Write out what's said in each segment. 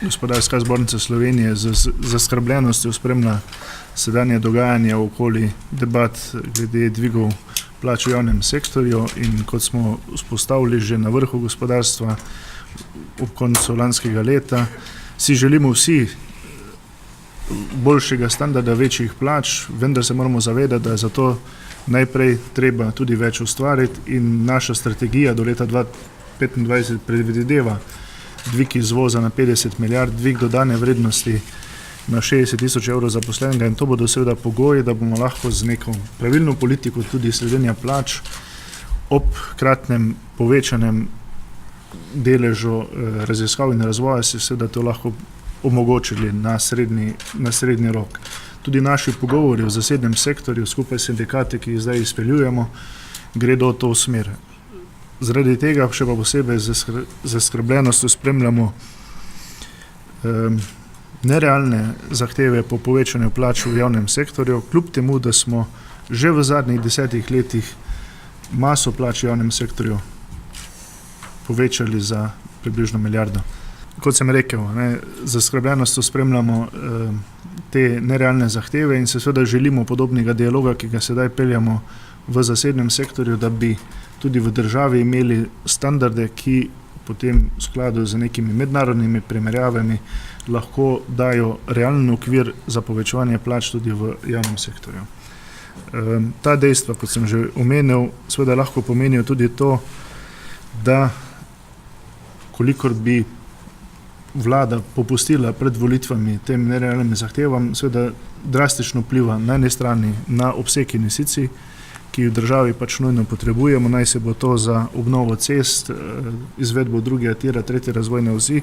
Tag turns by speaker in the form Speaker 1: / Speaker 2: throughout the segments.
Speaker 1: Gospodarska zbornica Slovenije z zaskrbljenostjo spremlja sedanje dogajanje okoli debat glede dvigov plač v javnem sektorju in kot smo vzpostavili že na vrhu gospodarstva ob koncu lanskega leta, si želimo vsi boljšega standarda, večjih plač, vendar se moramo zavedati, da je zato najprej treba tudi več ustvariti in naša strategija do leta 2025 predvideva dvig izvoza na 50 milijard, dvig dodane vrednosti na 60 tisoč evrov zaposlenega in to bodo seveda pogoji, da bomo lahko z neko pravilno politiko tudi sledenja plač ob kratnem povečanem deležu raziskav in razvoja si seveda to lahko omogočili na srednji rok. Tudi naši pogovori v zasebnem sektorju skupaj s sindikati, ki jih zdaj izpeljujemo, gredo v to smer. Zaradi tega še pa posebej z zaskrbljenostjo spremljamo nerealne zahteve po povečanju plač v javnem sektorju, kljub temu, da smo že v zadnjih 10 letih maso plač v javnem sektorju povečali za približno milijardo. Kot sem rekel, zaskrbljenostjo spremljamo te nerealne zahteve in se seveda želimo podobnega dialoga, ki ga sedaj peljamo v zasebnem sektorju, da bi tudi v državi imeli standarde, ki potem v skladu z nekimi mednarodnimi primerjavami lahko dajo realen okvir za povečevanje plač tudi v javnem sektorju. Ta dejstva, kot sem že omenil, seveda lahko pomenijo tudi to, da kolikor bi vlada popustila pred volitvami tem nerealnim zahtevam, seveda drastično vpliva na eni strani na obseg investicij, ki v državi pač nujno potrebujemo, naj se bo to za obnovo cest, izvedbo drugega tira, tretje razvojne osi,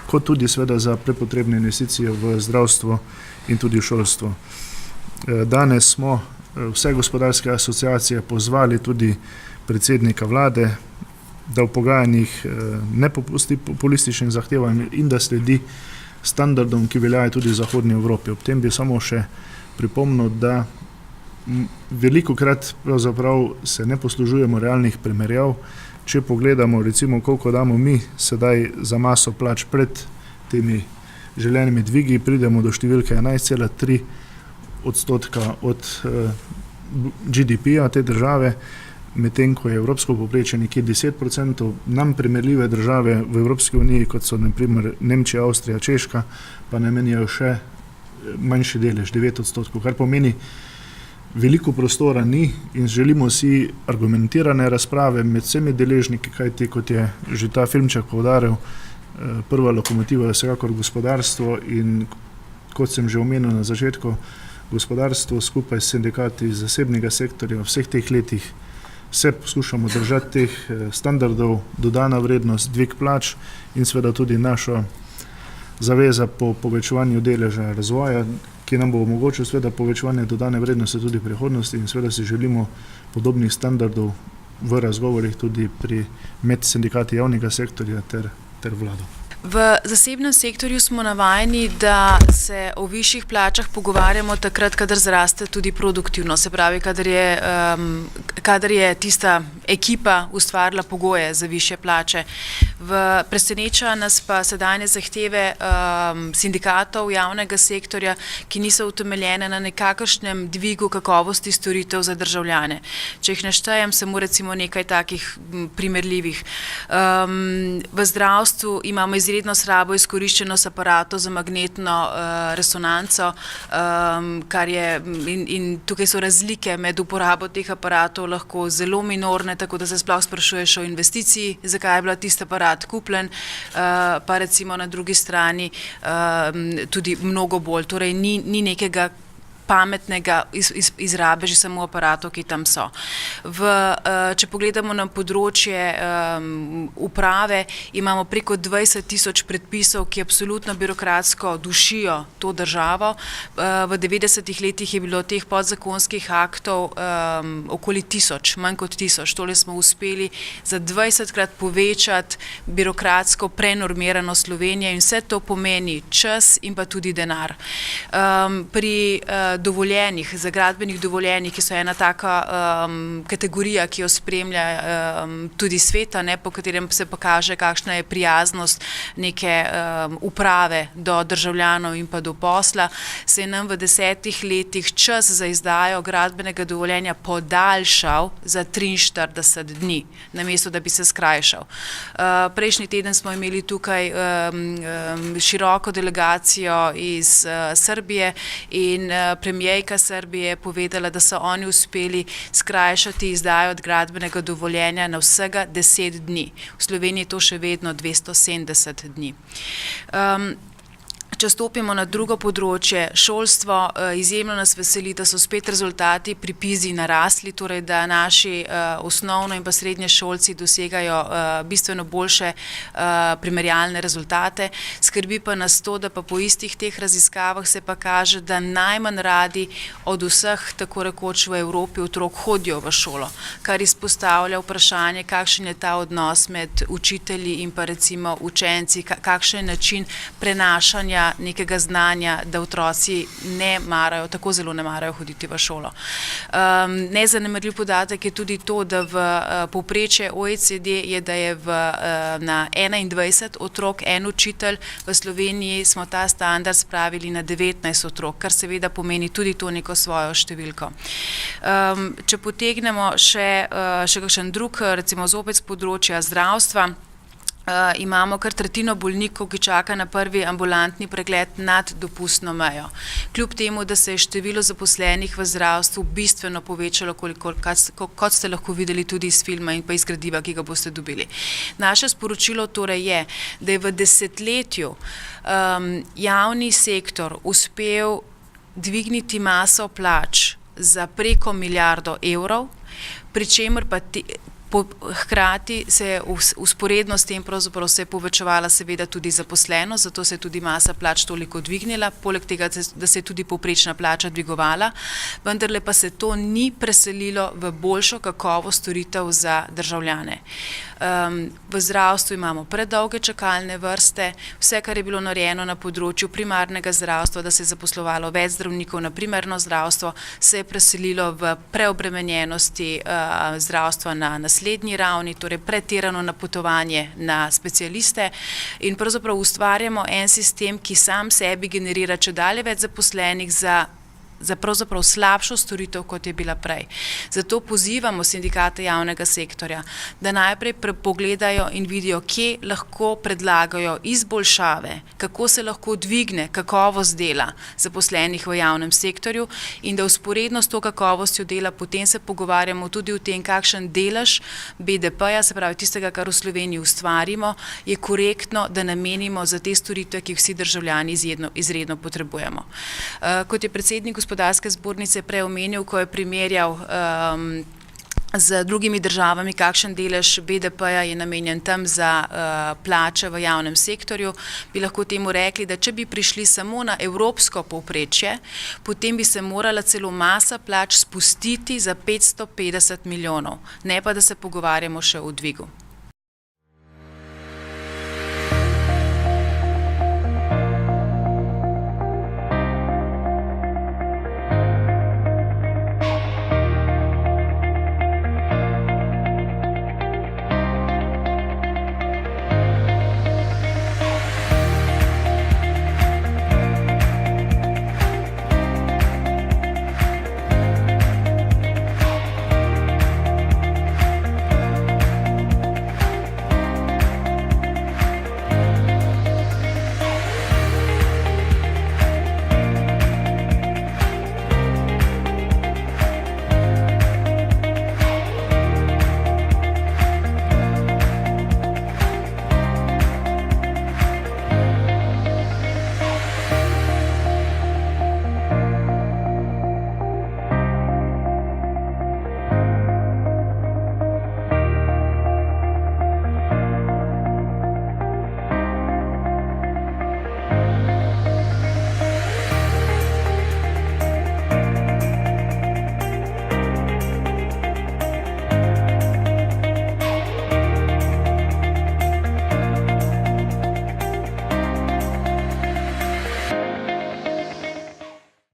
Speaker 1: kot tudi seveda za prepotrebne investicije v zdravstvo in tudi šolstvo. Danes smo vse gospodarske asociacije pozvali tudi predsednika vlade, da v pogajanjih ne popusti populističnim zahtevam in da sledi standardom, ki veljajo tudi v Zahodni Evropi. Ob tem bi samo še pripomnil, da velikokrat pravzaprav se ne poslužujemo realnih primerjav. Če pogledamo recimo, koliko damo mi sedaj za maso plač pred temi želenimi dvigi, pridemo do številke 11,3% od GDP-ja te države, medtem ko je evropsko povprečje nekje 10%, nam primerljive države v Evropski uniji, kot so na primer Nemčija, Avstrija, Češka, pa namenijo še manjši delež, 9%, kar pomeni, veliko prostora ni in želimo si argumentirane razprave med vsemi deležniki, kajti kot je že ta filmček poudaril, prva lokomotiva je vsekakor gospodarstvo in kot sem že omenil na začetku, gospodarstvo skupaj s sindikati iz zasebnega sektorja v vseh teh letih se poskušamo držati teh standardov, dodana vrednost, dvig plač in seveda tudi naša zaveza po povečevanju deleža razvoja, ki nam bo omogočil seveda povečevanje dodane vrednosti tudi v prihodnosti in seveda si želimo podobnih standardov v razgovorih tudi pri med sindikati javnega sektorja ter vlado.
Speaker 2: V zasebnem sektorju smo navajeni, da se o višjih plačah pogovarjamo takrat, kadar zraste tudi produktivno, se pravi, kadar je tista ekipa ustvarila pogoje za višje plače. Preseneča nas pa sedanje zahteve sindikatov javnega sektorja, ki niso utemeljene na nekakršnem dvigu kakovosti storitev za državljane. Če jih naštejem, samo recimo nekaj takih primerljivih. V zdravstvu imamo izredno slabo izkoriščenost aparatov za magnetno resonanco, in tukaj so razlike med uporabo teh aparatov lahko zelo minorne, tako da se sploh sprašuješ o investiciji, zakaj je bila tisti aparat kupljen, pa recimo na drugi strani tudi mnogo bolj. Torej ni nekega pametnega izrabe že samo aparatov, ki tam so. Če pogledamo na področje uprave, imamo preko 20 tisoč predpisov, ki absolutno birokratsko dušijo to državo. V 90 letih je bilo teh podzakonskih aktov okoli 1000, manj kot 1000. Tole smo uspeli za 20krat povečati birokratsko prenormirano Slovenijo in vse to pomeni čas in pa tudi denar. Pri dovoljenih, za gradbenih dovoljenih, ki so ena taka kategorija, ki jo spremlja tudi sveta, ne, po katerem se pokaže, kakšna je prijaznost neke uprave do državljanov in pa do posla, se je nam v 10 letih čas za izdajo gradbenega dovoljenja podaljšal za 43 dni, namesto da bi se skrajšal. Prejšnji teden smo imeli tukaj široko delegacijo iz Srbije in premijerka Srbije je povedala, da so oni uspeli skrajšati izdajo gradbenega dovoljenja na vsega 10 dni. V Sloveniji je to še vedno 270 dni. Če stopimo na drugo področje, šolstvo, izjemno nas veseli, da so spet rezultati pri PISA narasli, torej da naši osnovno in pa srednje šolci dosegajo bistveno boljše primerjalne rezultate. Skrbi pa nas to, da pa po istih teh raziskavah se pa kaže, da najmanj radi od vseh, tako rekoč v Evropi, otrok hodijo v šolo, kar izpostavlja vprašanje, kakšen je ta odnos med učitelji in pa recimo učenci, kakšen je način prenašanja nekega znanja, da otroci tako zelo ne marajo hoditi v šolo. Nezanemarljiv podatek je tudi to, da v povprečje OECD je, da je na 21 otrok en učitelj, v Sloveniji smo ta standard spravili na 19 otrok, kar seveda pomeni tudi to neko svojo številko. Če potegnemo še kakšen drug, recimo zopet z področja zdravstva, imamo kar tretjino bolnikov, ki čaka na prvi ambulantni pregled nad dopustno mejo. Kljub temu, da se je število zaposlenih v zdravstvu bistveno povečalo, kot ste lahko videli tudi iz filma in pa iz gradiva, ki ga boste dobili. Naše sporočilo torej je, da je v desetletju javni sektor uspel dvigniti maso plač za preko 1 milijardo evrov, pri čemer pa hkrati se je vzporedno s tem pravzaprav se je povečevala seveda tudi zaposlenost, zato se je tudi masa plač toliko dvignila, poleg tega, da se je tudi povprečna plača dvigovala, vendarle pa se to ni preselilo v boljšo kakovost storitev za državljane. V zdravstvu imamo predolge čakalne vrste, vse, kar je bilo narejeno na področju primarnega zdravstva, da se je zaposlovalo več zdravnikov na primarno zdravstvo, se je preselilo v preobremenjenosti zdravstva na naslednji ravni, torej pretirano napotovanje na specialiste in pravzaprav ustvarjamo en sistem, ki sam sebi generira čedalje več zaposlenih za pravzaprav slabšo storitev, kot je bila prej. Zato pozivamo sindikate javnega sektorja, da najprej pogledajo in vidijo, kje lahko predlagajo izboljšave, kako se lahko dvigne kakovost dela zaposlenih v javnem sektorju in da vzporedno s to kakovostjo dela potem se pogovarjamo tudi o tem, kakšen delež BDP-ja, se pravi tistega, kar v Sloveniji ustvarimo, je korektno, da namenimo za te storitve, ki jih vsi državljani izredno potrebujemo. Kot je predsednik Gospodarske zbornice prej omenil, ko je primerjal z drugimi državami, kakšen delež BDP-ja je namenjen tam za plače v javnem sektorju, bi lahko temu rekli, da če bi prišli samo na evropsko povprečje, potem bi se morala celo masa plač spustiti za 550 milijonov, ne pa da se pogovarjamo še o dvigu.